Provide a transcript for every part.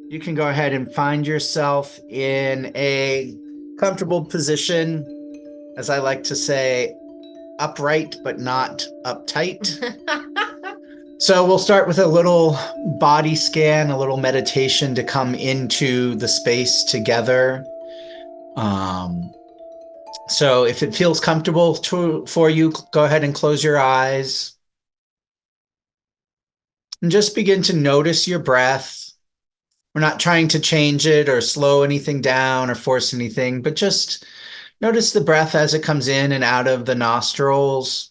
You can go ahead and find yourself in a comfortable position, as I like to say, upright but not uptight. So we'll start with a little body scan, a little meditation to come into the space together. Um, so if it feels comfortable for you, go ahead and close your eyes and just begin to notice your breath. We're not trying to change it or slow anything down or force anything, but just notice the breath as it comes in and out of the nostrils,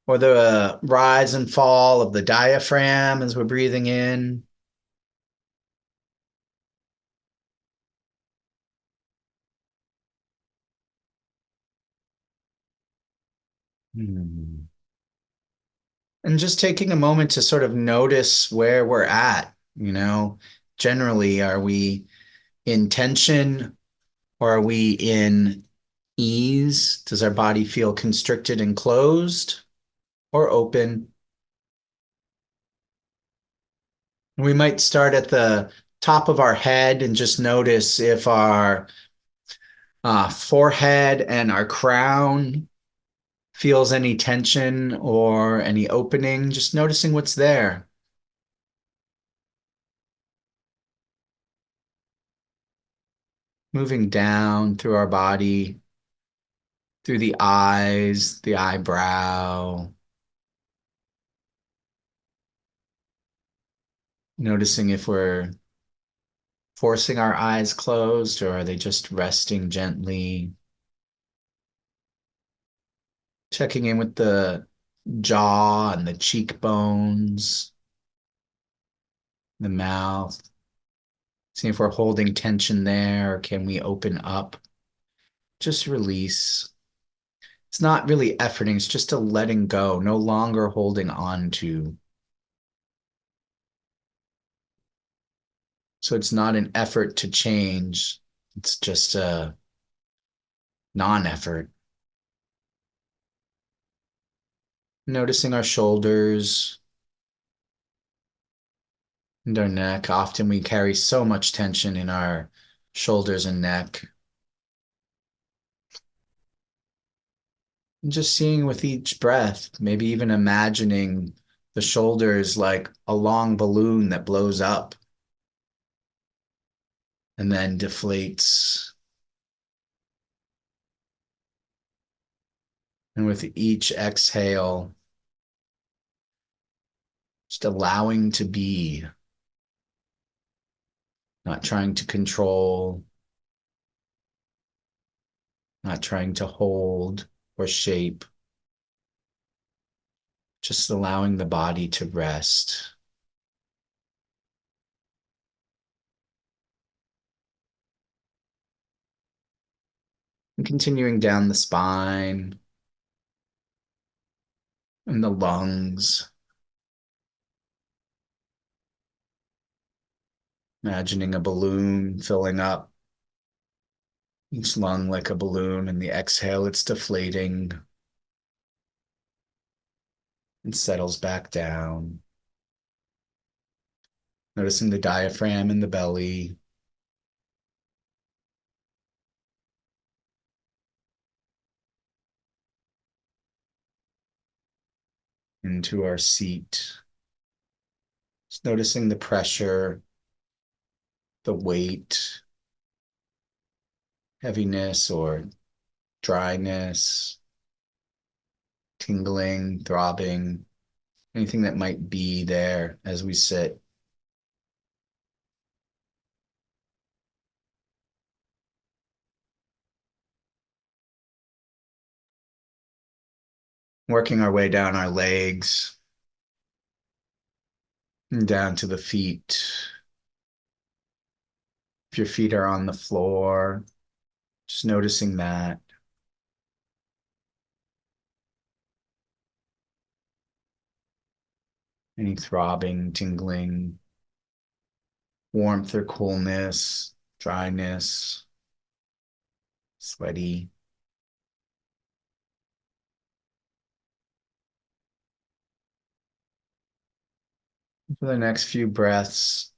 or the rise and fall of the diaphragm as we're breathing in. Hmm. And just taking a moment to sort of notice where we're at, generally, are we in tension or are we in ease? Does our body feel constricted and closed or open? We might start at the top of our head and just notice if our forehead and our crown feels any tension or any opening, just noticing what's there. Moving down through our body, through the eyes, the eyebrow, noticing if we're forcing our eyes closed or are they just resting gently. Checking in with the jaw and the cheekbones, the mouth. See if we're holding tension there or can we open up? Just release. It's not really efforting, it's just a letting go, no longer holding on to. So it's not an effort to change, it's just a non effort. Noticing our shoulders and our neck. Often we carry so much tension in our shoulders and neck. And just seeing with each breath, maybe even imagining the shoulders like a long balloon that blows up and then deflates. And with each exhale, just allowing to be, not trying to control, not trying to hold or shape, just allowing the body to rest. And continuing down the spine and the lungs, imagining a balloon filling up each lung like a balloon, and the exhale, it's deflating and settles back down. Noticing the diaphragm in the belly, into our seat. Just noticing the pressure, the weight, heaviness or dryness, tingling, throbbing, anything that might be there as we sit. Working our way down our legs and down to the feet. If your feet are on the floor, just noticing that. Any throbbing, tingling, warmth or coolness, dryness, sweaty. For the next few breaths,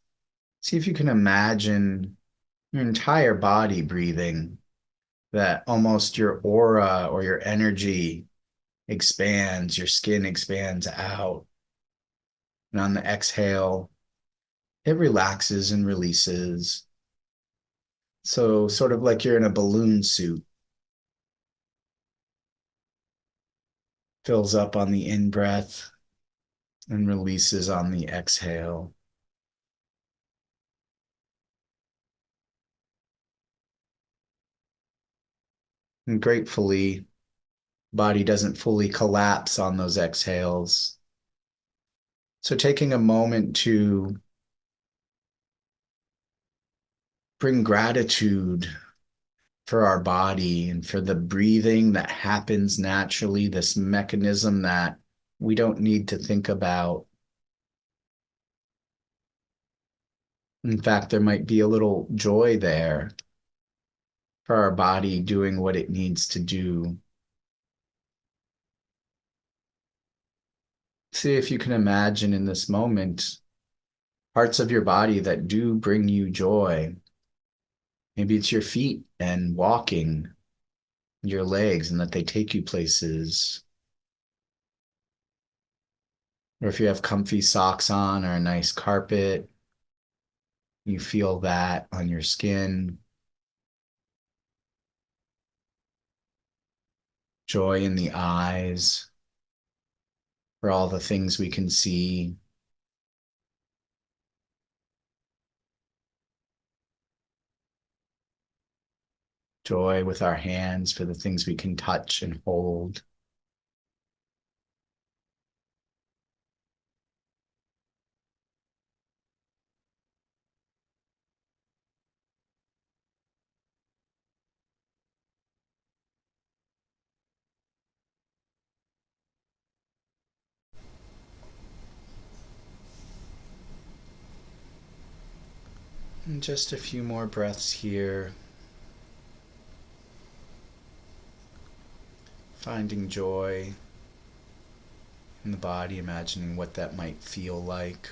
See if you can imagine your entire body breathing, that almost your aura or your energy expands, your skin expands out. And on the exhale, it relaxes and releases. So, sort of like you're in a balloon suit, fills up on the in breath and releases on the exhale. And gratefully, body doesn't fully collapse on those exhales. So, taking a moment to bring gratitude for our body and for the breathing that happens naturally, this mechanism that we don't need to think about. In fact, there might be a little joy there for our body doing what it needs to do. See if you can imagine in this moment parts of your body that do bring you joy. Maybe it's your feet and walking, your legs, and that they take you places. Or if you have comfy socks on or a nice carpet, you feel that on your skin. Joy in the eyes for all the things we can see. Joy with our hands for the things we can touch and hold. And just a few more breaths here. Finding joy in the body, imagining what that might feel like.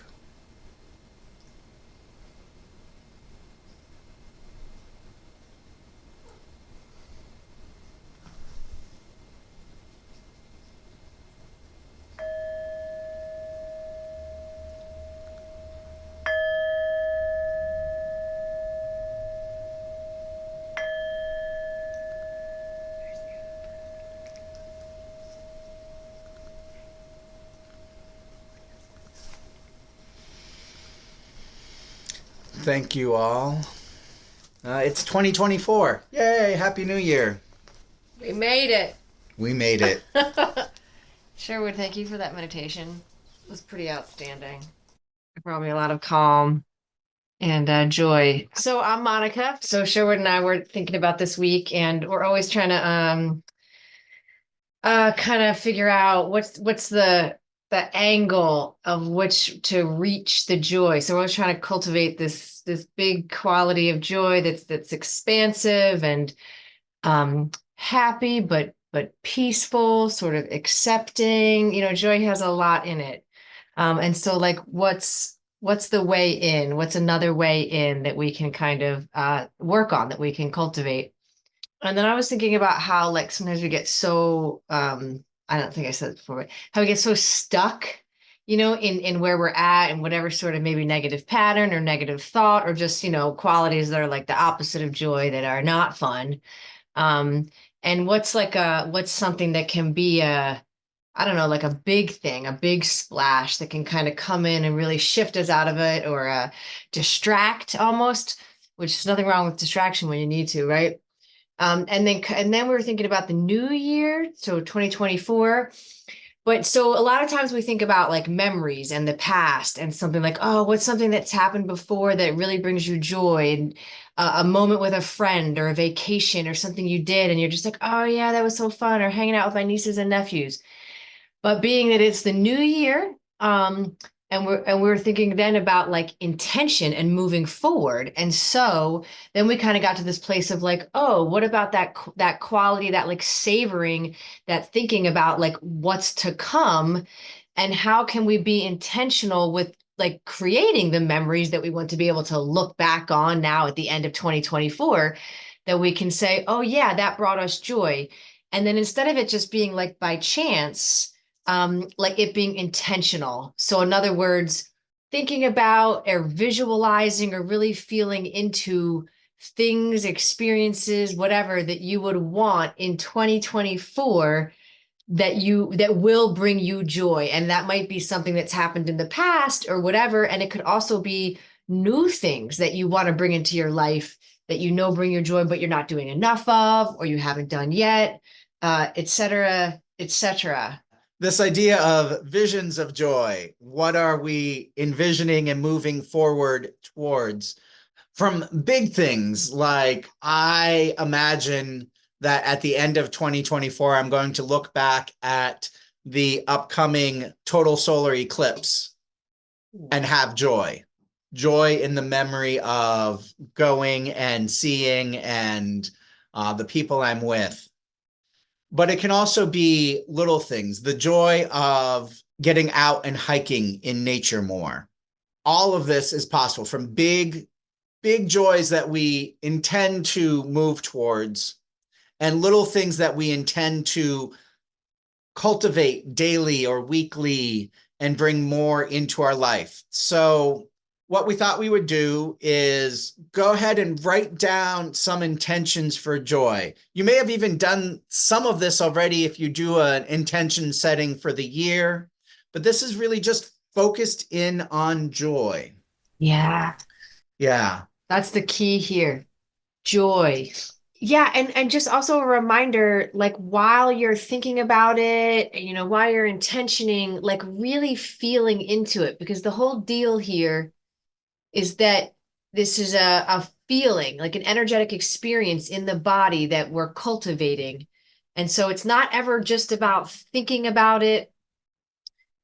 Thank you all. It's 2024. Yay, Happy New Year. We made it. We made it. Sherwood, thank you for that meditation. It was pretty outstanding. It brought me a lot of calm and joy. So I'm Monica. So Sherwood and I were thinking about this week, and we're always trying to kind of figure out what's the angle of which to reach the joy. So we're always trying to cultivate this big quality of joy that's expansive and happy, but peaceful, sort of accepting. Joy has a lot in it. And so like what's the way in? What's another way in that we can kind of work on, that we can cultivate? And then I was thinking about how like sometimes we get so I don't think I said it before, but how we get so stuck, in where we're at and whatever sort of maybe negative pattern or negative thought or just, qualities that are like the opposite of joy that are not fun. Um, and what's something that can be I don't know, like a big thing, a big splash that can kind of come in and really shift us out of it or distract almost, which is nothing wrong with distraction when you need to, right? And then we were thinking about the new year, so 2024. But so a lot of times we think about like memories and the past and something like, oh, what's something that's happened before that really brings you joy, and a moment with a friend or a vacation or something you did. And you're just like, oh, yeah, that was so fun, or hanging out with my nieces and nephews. But being that it's the new year, and we're thinking then about like intention and moving forward. And so then we kind of got to this place of like, oh, what about that quality, that like savoring, that thinking about like what's to come, and how can we be intentional with like creating the memories that we want to be able to look back on now at the end of 2024, that we can say, oh yeah, that brought us joy. And then instead of it just being like by chance, like it being intentional. So in other words, thinking about or visualizing or really feeling into things, experiences, whatever that you would want in 2024 that will bring you joy. And that might be something that's happened in the past or whatever. And it could also be new things that you want to bring into your life that you know bring your joy, but you're not doing enough of, or you haven't done yet, et cetera, et cetera. This idea of visions of joy. What are we envisioning and moving forward towards? From big things like I imagine that at the end of 2024, I'm going to look back at the upcoming total solar eclipse and have joy. Joy in the memory of going and seeing and the people I'm with. But it can also be little things, the joy of getting out and hiking in nature more. All of this is possible from big joys that we intend to move towards and little things that we intend to cultivate daily or weekly and bring more into our life. So what we thought we would do is go ahead and write down some intentions for joy. You may have even done some of this already if you do an intention setting for the year, but this is really just focused in on joy. Yeah. Yeah. That's the key here. Joy. Yeah, and just also a reminder, like while you're thinking about it, while you're intentioning, like really feeling into it, because the whole deal here is that this is a feeling, like an energetic experience in the body that we're cultivating. And so it's not ever just about thinking about it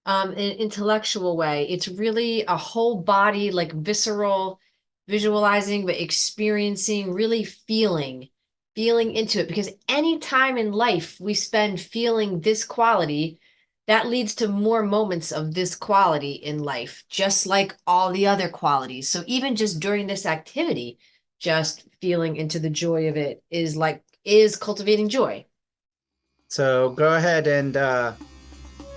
in an intellectual way. It's really a whole body, like visceral visualizing, but experiencing, really feeling into it. Because any time in life we spend feeling this quality, that leads to more moments of this quality in life, just like all the other qualities. So even just during this activity, just feeling into the joy of it is cultivating joy. So go ahead and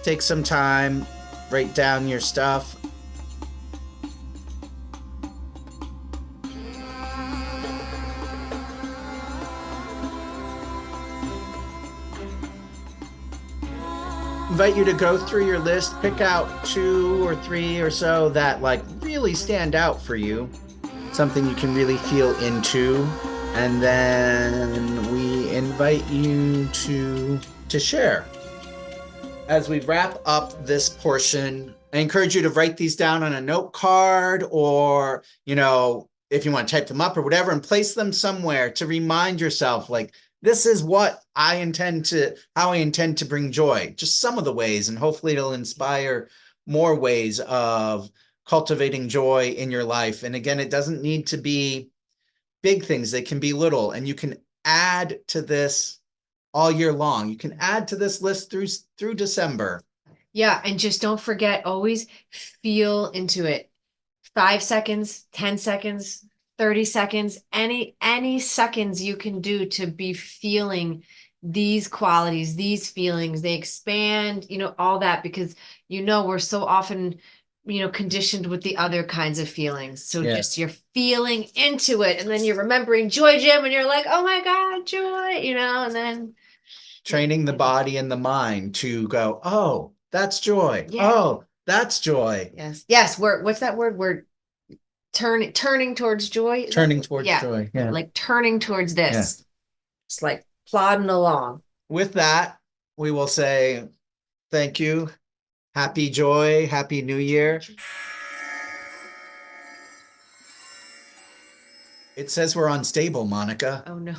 take some time, write down your stuff. Invite you to go through your list, pick out 2 or 3 or so that like really stand out for you, something you can really feel into, and then we invite you to share. As we wrap up this portion, I encourage you to write these down on a note card or, if you want to type them up or whatever, and place them somewhere to remind yourself, like, this is how I intend to bring joy. Just some of the ways, and hopefully it'll inspire more ways of cultivating joy in your life. And again, it doesn't need to be big things. They can be little, and you can add to this all year long. You can add to this list through December. Yeah, and just don't forget, always feel into it. 5 seconds, 10 seconds, 30 seconds, any seconds you can do to be feeling these qualities, these feelings, they expand, all that, because we're so often conditioned with the other kinds of feelings. So Yeah. just you're feeling into it, and then you're remembering joy, Jim, and you're like, oh my God, joy, and then Training the body and the mind to go, oh, that's joy. yeah. Oh, that's joy. Yes. What's that word? We're turning towards joy. Turning towards Yeah. joy. Yeah. Like turning towards this. Yeah. It's like plodding along. With that, we will say thank you. Happy joy. Happy New Year. It says we're unstable, Monica. Oh no.